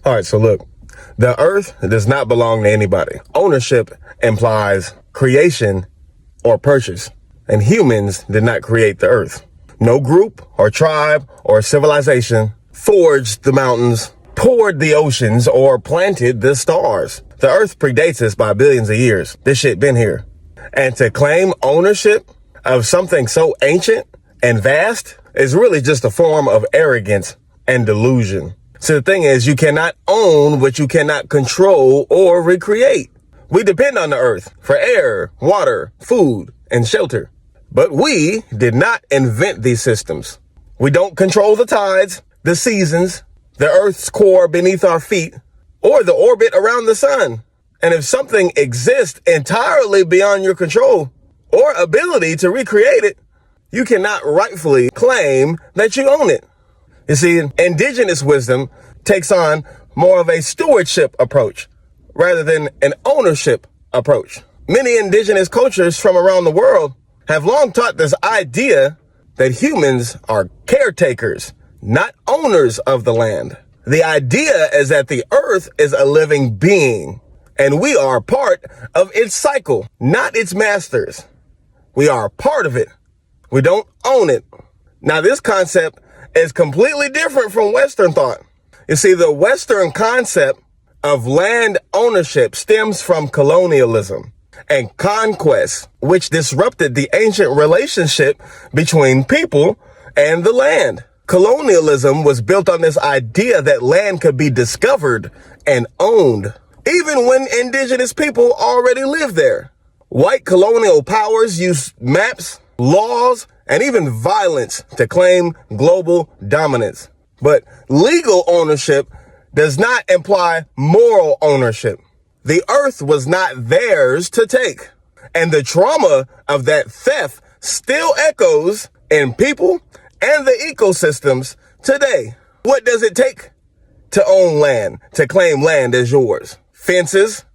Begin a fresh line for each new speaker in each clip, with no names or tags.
All right, so look, the earth does not belong to anybody. Ownership implies creation or purchase, and humans did not create the earth. No group or tribe or civilization forged the mountains, poured the oceans, or planted the stars. The earth predates us by billions of years. This shit been here. And to claim ownership of something so ancient and vast is really just a form of arrogance and delusion. So the thing is, you cannot own what you cannot control or recreate. We depend on the earth for air, water, food, and shelter. But we did not invent these systems. We don't control the tides, the seasons, the earth's core beneath our feet, or the orbit around the sun. And if something exists entirely beyond your control or ability to recreate it, you cannot rightfully claim that you own it. You see, indigenous wisdom takes on more of a stewardship approach rather than an ownership approach. Many indigenous cultures from around the world have long taught this idea that humans are caretakers, not owners of the land. The idea is that the earth is a living being, and we are part of its cycle, not its masters. We are a part of it. We don't own it. Now, this concept is completely different from Western thought. You see, the Western concept of land ownership stems from colonialism and conquest, which disrupted the ancient relationship between people and the land. Colonialism was built on this idea that land could be discovered and owned, even when indigenous people already lived there. White colonial powers used maps, laws, and even violence to claim global dominance. But legal ownership does not imply moral ownership. The earth was not theirs to take. And the trauma of that theft still echoes in people and the ecosystems today. What does it take to own land, to claim land as yours? Fences,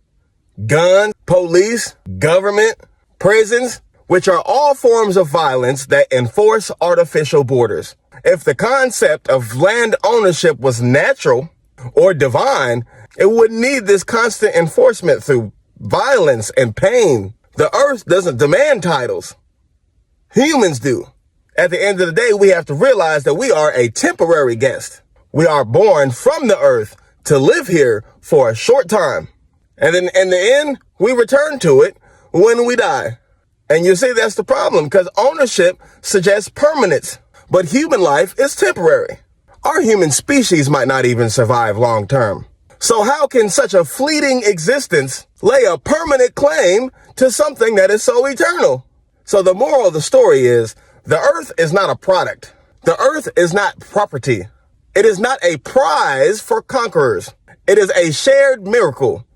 guns, police, government, prisons, which are all forms of violence that enforce artificial borders. If the concept of land ownership was natural or divine, it wouldn't need this constant enforcement through violence and pain. The earth doesn't demand titles. Humans do. At the end of the day, we have to realize that we are a temporary guest. We are born from the earth to live here for a short time. And then in the end, we return to it when we die. And you see, that's the problem, because ownership suggests permanence, but human life is temporary. Our human species might not even survive long term. So how can such a fleeting existence lay a permanent claim to something that is so eternal? So the moral of the story is, the earth is not a product. The earth is not property. It is not a prize for conquerors. It is a shared miracle,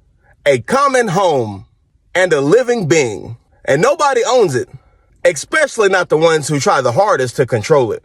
a common home, and a living being. And nobody owns it, especially not the ones who try the hardest to control it.